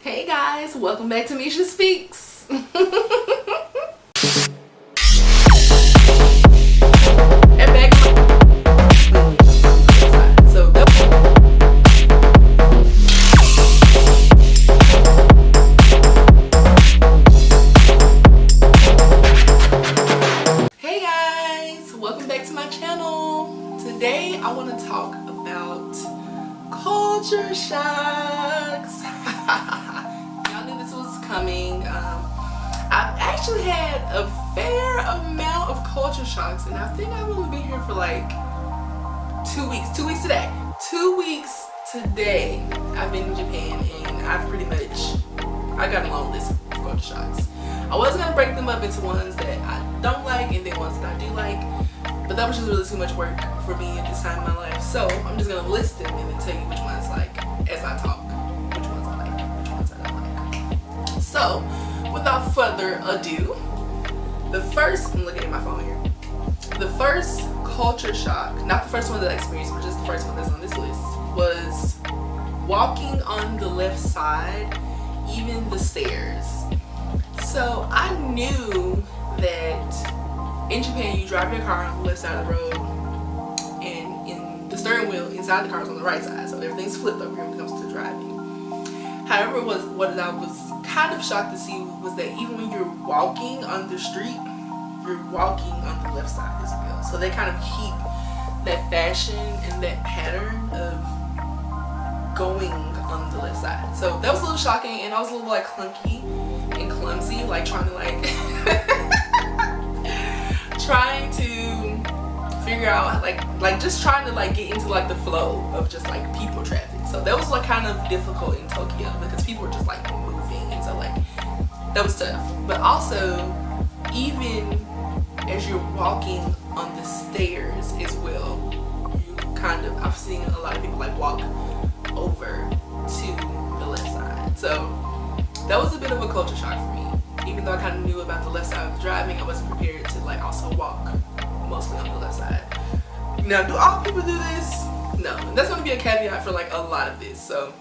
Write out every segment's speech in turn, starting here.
Hey guys, welcome back to Meshaspeaks. And back so hey guys, welcome back to my channel. Today I want to talk about culture shocks. Y'all knew this was coming. I've actually had a fair amount of culture shocks, and I think I've only been here for like 2 weeks. 2 weeks today. 2 weeks today I've been in Japan, and I got a long list of culture shocks. I was gonna break them up into ones that I don't like and then ones that I do like, but that was just really too much work for me at this time in my life. So I'm just gonna list them and then tell you which ones, like, as I talk, which ones I like, which ones I don't like. So without further ado, I'm looking at my phone here. The first culture shock, not the first one that I experienced, but just the first one that's on this list, was walking on the left side, even the stairs. So I knew that in Japan you drive your car on the left side of the road, and in the steering wheel inside the car is on the right side, so everything's flipped over here when it comes to driving. However, what I was kind of shocked to see was that even when you're walking on the street, you're walking on the left side as well. So they kind of keep that fashion and that pattern of going on the left side. So that was a little shocking, and I was a little like clunky and clumsy, like trying to figure out like just trying to like get into like the flow of just like people traffic. So that was like kind of difficult in Tokyo because people were just like moving, and so like that was tough. But also, even as you're walking on the stairs as well, I've seen a lot of people like walk over to the left side. So that was a bit of a culture shock for me. Even though I kind of knew about the left side of the driving, I wasn't prepared to like also walk mostly on the left side. Now, do all people do this? No. And that's going to be a caveat for like a lot of this. So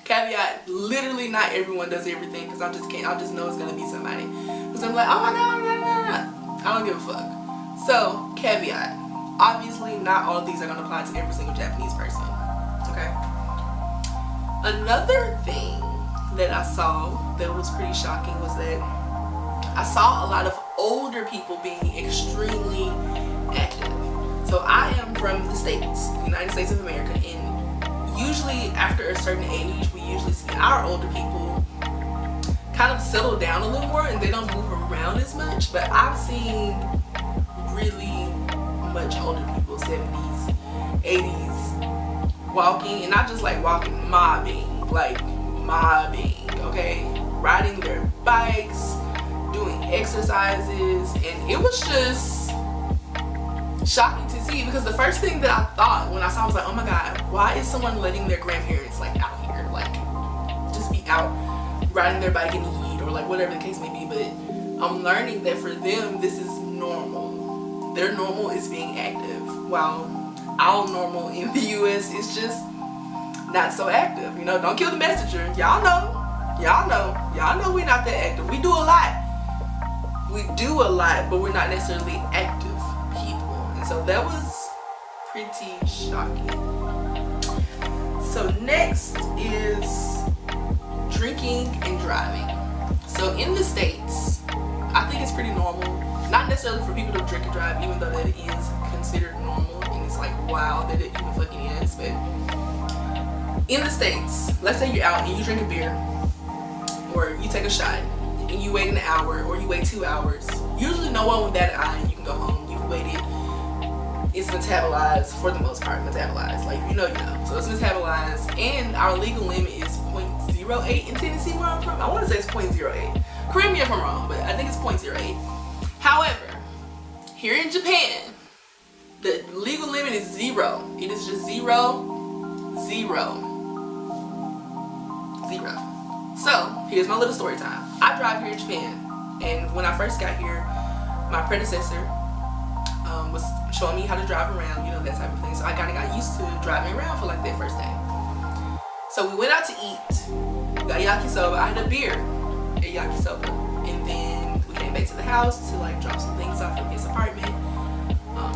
caveat, literally not everyone does everything, because I just know it's going to be somebody who's going to be like, oh my god, I don't give a fuck. So caveat, obviously not all of these are going to apply to every single Japanese person. Okay. Another thing that I saw that was pretty shocking was that I saw a lot of older people being extremely active. So I am from the States, the United States of America, and usually after a certain age, we usually see our older people kind of settle down a little more and they don't move around as much. But I've seen really much older people, 70s, 80s, walking, and not just like walking, mobbing, okay? Riding their bikes, doing exercises, and it was just shocking to see, because the first thing that I thought when I saw, I was like, oh my god, why is someone letting their grandparents like out here, like just be out riding their bike in the heat or like whatever the case may be? But I'm learning that for them this is normal. Their normal is being active, while our normal in the US is just not so active. You know, don't kill the messenger. Y'all know we're not that active. We do a lot, but we're not necessarily active people. And so that was pretty shocking. So next is drinking and driving. So in the States, I think it's pretty normal, not necessarily for people to drink and drive, even though that is considered normal, and it's like wow that it even fucking is. But in the States, let's say you're out and you drink a beer or you take a shot and you wait an hour or you wait 2 hours. Usually no one would bat an eye and you can go home. You've waited. It's metabolized for the most part. Metabolized, like you know. So it's metabolized, and our legal limit is 0.08 in Tennessee, where I'm from. I want to say it's 0.08. Correct me if I'm wrong, but I think it's 0.08. However, here in Japan, the legal limit is 0. It is just 0, 0, 0. So here's my little story time. I drive here in Japan, and when I first got here, my predecessor was showing me how to drive around, you know, that type of thing. So I kind of got used to driving around for like that first day. So we went out to eat. got yakisoba. I had a beer at yakisoba, and then we came back to the house to like drop some things off from his apartment.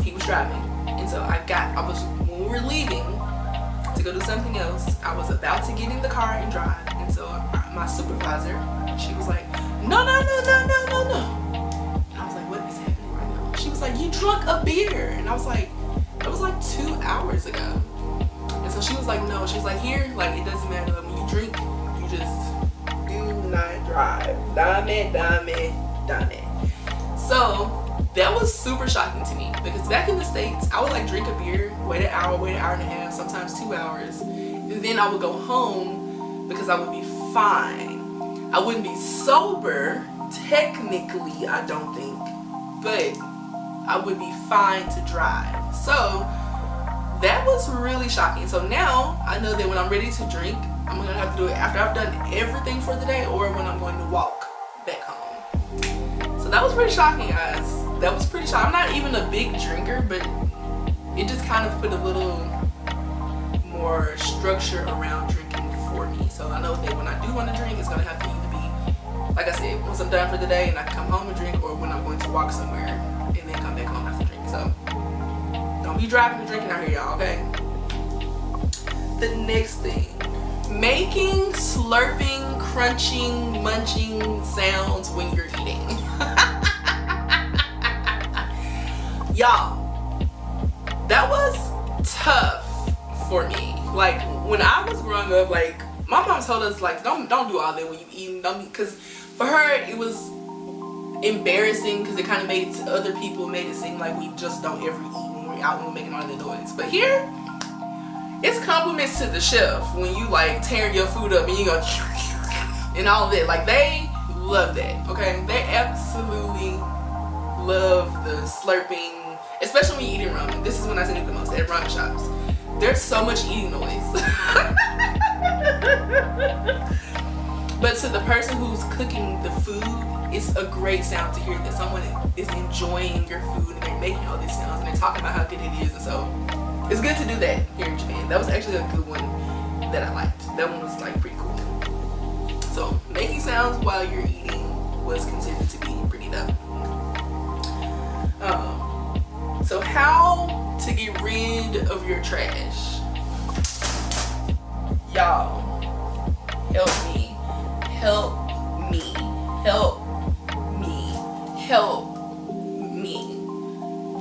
He was driving, and so when we were leaving to go do something else, I was about to get in the car and drive, and so my supervisor, she was like, no. And I was like, what is happening right now? She was like, you drunk a beer. And I was like, that was like 2 hours ago. And so she was like, no. She was like, here, like, it doesn't matter. Like, when you drink, you just do not drive. Dame. So that was super shocking to me, because back in the States, I would like drink a beer, wait an hour and a half, sometimes 2 hours, and then I would go home because I would be fine. I wouldn't be sober, technically, I don't think, but I would be fine to drive. So that was really shocking. So now I know that when I'm ready to drink, I'm gonna have to do it after I've done everything for the day, or when I'm going to walk back home. So that was pretty shocking, guys. That was pretty shocking. I'm not even a big drinker, but it just kind of put a little more structure around drinking for me. So I know that when I do want to drink, it's gonna have to either be, like I said, once I'm done for the day and I can come home and drink, or when I'm going to walk somewhere and then come back home after drink. So don't be driving and drinking out here, y'all, okay? The next thing, making slurping, crunching, munching sounds when you're eating. Y'all, that was tough for me. Like, when I was growing up, like, my mom told us, like, don't do all that when you eating, because for her it was embarrassing, because it kind of made other people made it seem like we just don't ever eat when we're out and we're making all that noise. But here, it's compliments to the chef when you like tearing your food up and you go and all that. Like, they love that, okay? They absolutely love the slurping, especially when you're eating ramen. This is when I see it the most, at ramen shops. There's so much eating noise. But to the person who's cooking the food, it's a great sound to hear that someone is enjoying your food and they're making all these sounds and they're talking about how good it is. And so it's good to do that here in Japan. That was actually a good one that I liked. That one was like pretty cool. So making sounds while you're eating was considered to be pretty dope. So how to get rid of your trash. Y'all, help me.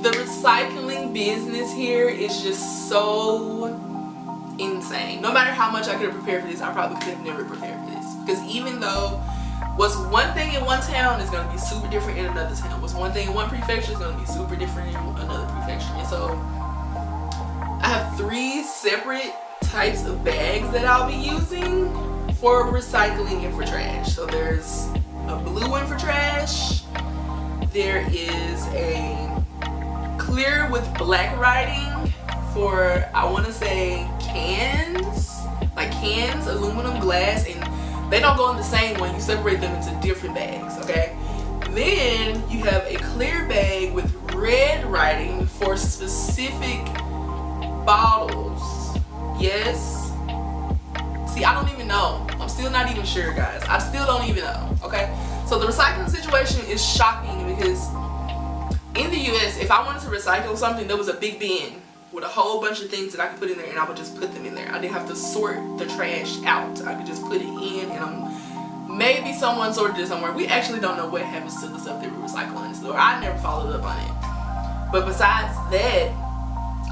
The recycling business here is just so insane. No matter how much I could have prepared for this, I probably could have never prepared for this. Because even though what's one thing in one town is going to be super different in another town. What's one thing in one prefecture is going to be super different in another prefecture. And so I have 3 separate types of bags that I'll be using for recycling and for trash. So there's a blue one for trash. There is a clear with black writing for, I want to say, cans, like cans, aluminum, glass, and they don't go in the same one. You separate them into different bags, okay? Then you have a clear bag with red writing for specific bottles. Yes? See, I don't even know. I'm still not even sure, guys. I still don't even know, okay? So the recycling situation is shocking, because in the US, if I wanted to recycle something, there was a big bin with a whole bunch of things that I could put in there, and I would just put them in there. I didn't have to sort the trash out. I could just put it in, and maybe someone sorted it somewhere. We actually don't know what happens to the stuff that we recycle in the store. I never followed up on it. But besides that,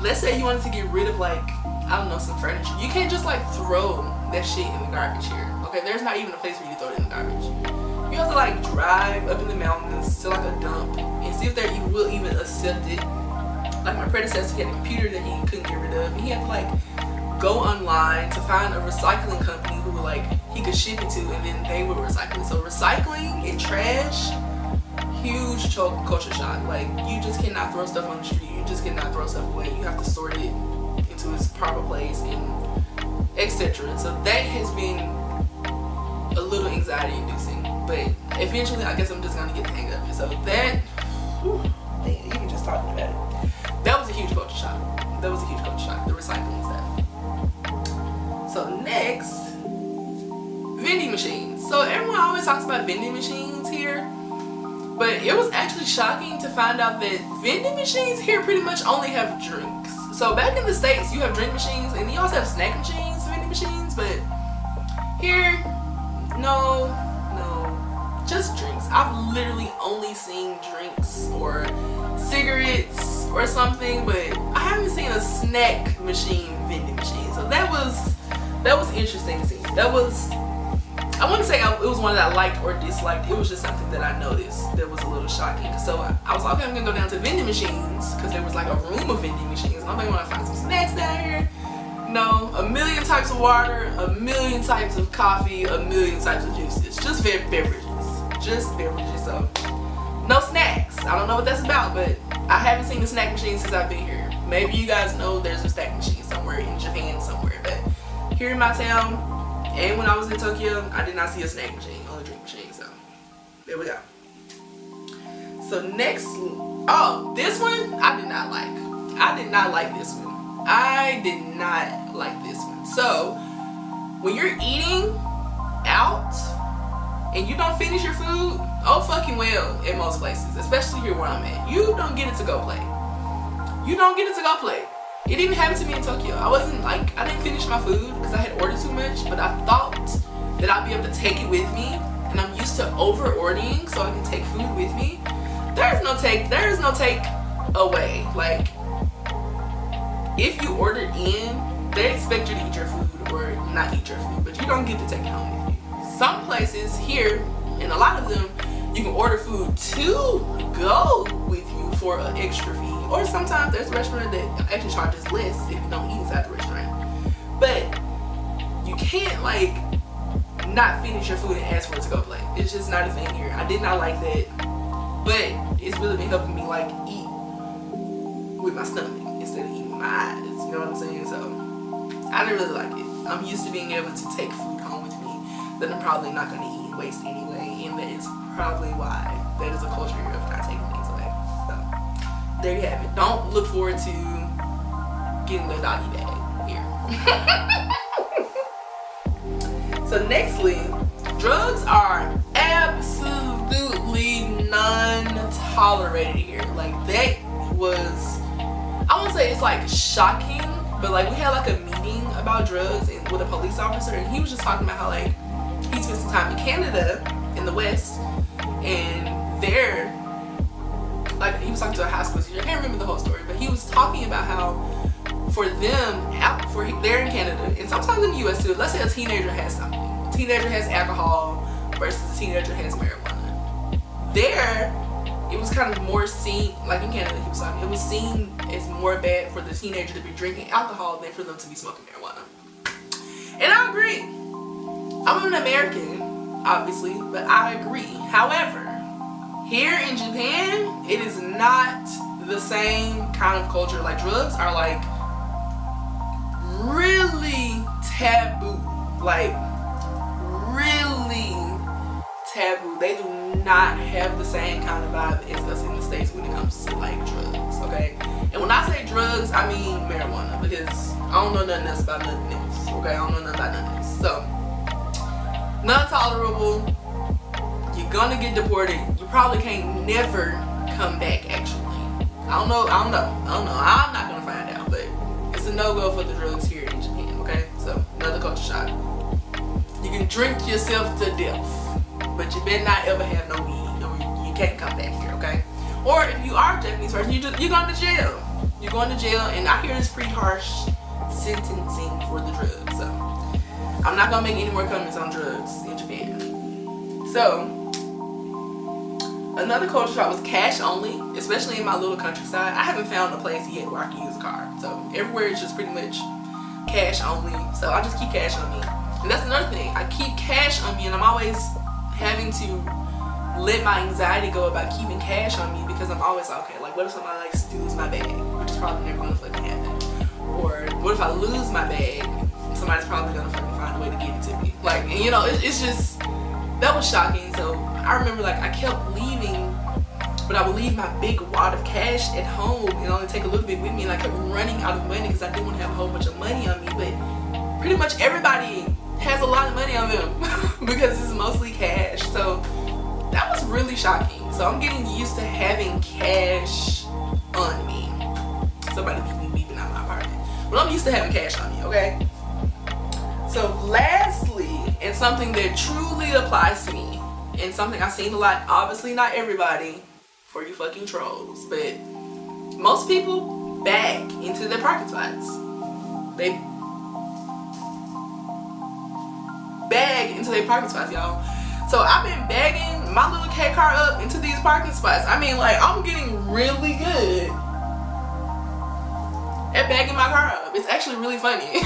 let's say you wanted to get rid of, like, I don't know, some furniture. You can't just like throw that shit in the garbage here. Okay, there's not even a place for you to throw it in the garbage. You have to like drive up in the mountains to like a dump and see if they will even accept it. Like my predecessor had a computer that he couldn't get rid of, and he had to like go online to find a recycling company who would like he could ship it to, and then they would recycle it. So recycling and trash, huge culture shock. Like, you just cannot throw stuff on the street. You just cannot throw stuff away. You have to sort it into its proper place and etc. So that has been a little anxiety inducing, but eventually I guess I'm just gonna get the hang of it. So that, man, even just talking about it, that was a huge culture shock. That was a huge culture shock, the recycling stuff. So next, vending machines. So everyone always talks about vending machines here, but it was actually shocking to find out that vending machines here pretty much only have drinks. So back in the States, you have drink machines, and you also have snack machines, vending machines, but here, no, just drinks. I've literally only seen drinks or cigarettes or something, but I haven't seen a snack machine vending machine. So that was interesting to see. That was, I wouldn't say it was one that I liked or disliked. It was just something that I noticed that was a little shocking. So I was like, okay, I'm gonna go down to vending machines because there was like a room of vending machines, and I'm like, want to find some snacks down here. No, a million types of water, a million types of coffee, a million types of juices. Just beverages. Just beverages. So no snacks. I don't know what that's about, but I haven't seen a snack machine since I've been here. Maybe you guys know there's a snack machine somewhere in Japan somewhere, but here in my town and when I was in Tokyo, I did not see a snack machine, only drink machine. So there we go. So next, oh, this one I did not like. I did not like this one. I did not like this one. So when you're eating out and you don't finish your food, oh fucking well, in most places, especially here where I'm at, you don't get it to go plate. You don't get it to go plate. It didn't happen to me in Tokyo. I didn't finish my food because I had ordered too much, but I thought that I'd be able to take it with me, and I'm used to over ordering so I can take food with me. There is no take away. Like, if you ordered in, they expect you to eat your food or not eat your food, but you don't get to take it home with you. Some places here, and a lot of them, you can order food to go with you for an extra fee. Or sometimes there's a restaurant that actually charges less if you don't eat inside the restaurant. But you can't like not finish your food and ask for it to go plate. It's just not a thing here. I did not like that. But it's really been helping me like eat with my stomach instead of eating with my eyes. You know what I'm saying? So I didn't really like it. I'm used to being able to take food home with me that I'm probably not going to eat and waste anyway. And that is probably why that is a culture of not taking things away. So there you have it. Don't look forward to getting the doggy bag here. So nextly, drugs are absolutely non-tolerated here. Like, that was, I won't say it's like shocking, but like we had like a meeting about drugs and with a police officer, and he was just talking about how like he spent some time in Canada in the West, and there, like, he was talking to a high school teacher. I can't remember the whole story, but he was talking about how for them, they're in Canada, and sometimes in the US too, let's say a teenager has something. A teenager has alcohol versus a teenager has marijuana. There, it was kind of more seen, like in Canada, he was talking, it was seen as more bad for the teenager to be drinking alcohol than for them to be smoking marijuana. And I agree. I'm an American, obviously, but I agree. However, here in Japan, it is not the same kind of culture. Like, drugs are like really taboo. Like, really taboo. They do not have the same kind of vibe as us in the States when it comes to like drugs, okay? And when I say drugs, I mean marijuana, because I don't know nothing else about nothing else, okay? I don't know nothing about nothing else. So, non-tolerable. You're gonna get deported. You probably can't never come back, actually. I don't know. I'm not gonna find out, but it's a no-go for the drugs here in Japan, okay? So, another culture shock. You can drink yourself to death, but you better not ever have no weed, or you can't come back here, okay? Or if you are a Japanese person, you're going to jail. You're going to jail, and I hear it's pretty harsh sentencing for the drugs. So I'm not gonna make any more comments on drugs in Japan. So another culture shock was cash only, especially in my little countryside. I haven't found a place yet where I can use a card. So everywhere it's just pretty much cash only. So I just keep cash on me. And that's another thing. I keep cash on me, and I'm always having to let my anxiety go about keeping cash on me, because I'm always like, okay, like what if somebody like steals my bag, which is probably never gonna fucking happen. Or what if I lose my bag? Somebody's probably gonna fucking find a way to give it to me. Like, and you know, it's just, that was shocking. So I remember like I kept leaving, but I would leave my big wad of cash at home and only take a little bit with me, and I kept running out of money because I didn't want to have a whole bunch of money on me. But pretty much everybody has a lot of money on them because it's mostly cash. So that was really shocking. So I'm getting used to having cash on me. Somebody beeping out my apartment. But I'm used to having cash on me, okay? So lastly, and something that truly applies to me, and something I've seen a lot, obviously not everybody, for you fucking trolls, but most people bag into their parking spots. They bag into their parking spots, y'all. So I've been bagging my little K car up into these parking spots. I mean, like, I'm getting really good at bagging my car up. It's actually really funny.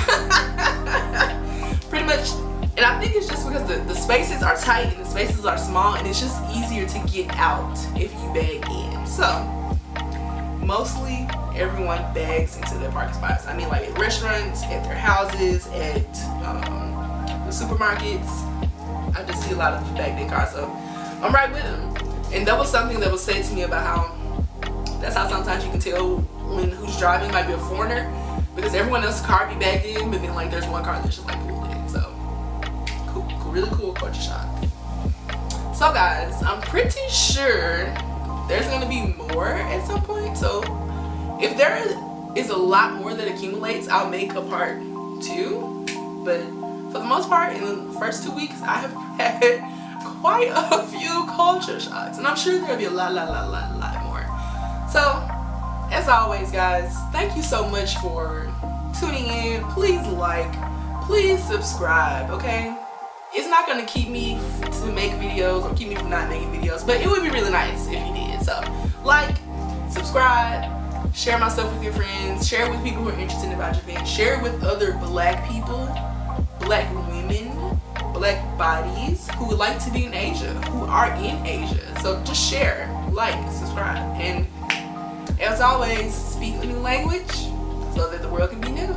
Pretty much, and I think it's just because the spaces are tight and the spaces are small, and it's just easier to get out if you bag in. So mostly everyone bags into their parking spots. I mean, like at restaurants, at their houses, at the supermarkets. I just see a lot of bagged in cars, so I'm right with them. And that was something that was said to me about how that's how sometimes you can tell when who's driving might be a foreigner, because everyone else's car be bagged in, but then like there's one car that's just like pulled in. So cool, really cool culture shock. So guys, I'm pretty sure there's gonna be more at some point. So if there is a lot more that accumulates, I'll make a part 2. But for the most part, in the first 2 weeks, I have had quite a few culture shocks, and I'm sure there'll be a lot more. So, as always, guys, thank you so much for tuning in. Please like, please subscribe, okay? It's not gonna keep me to make videos or keep me from not making videos, but it would be really nice if you did. So, like, subscribe, share my stuff with your friends, share it with people who are interested about Japan, share it with other black people, black women, black bodies who would like to be in Asia, who are in Asia. So just share, like, subscribe, and as always, speak a new language so that the world can be new.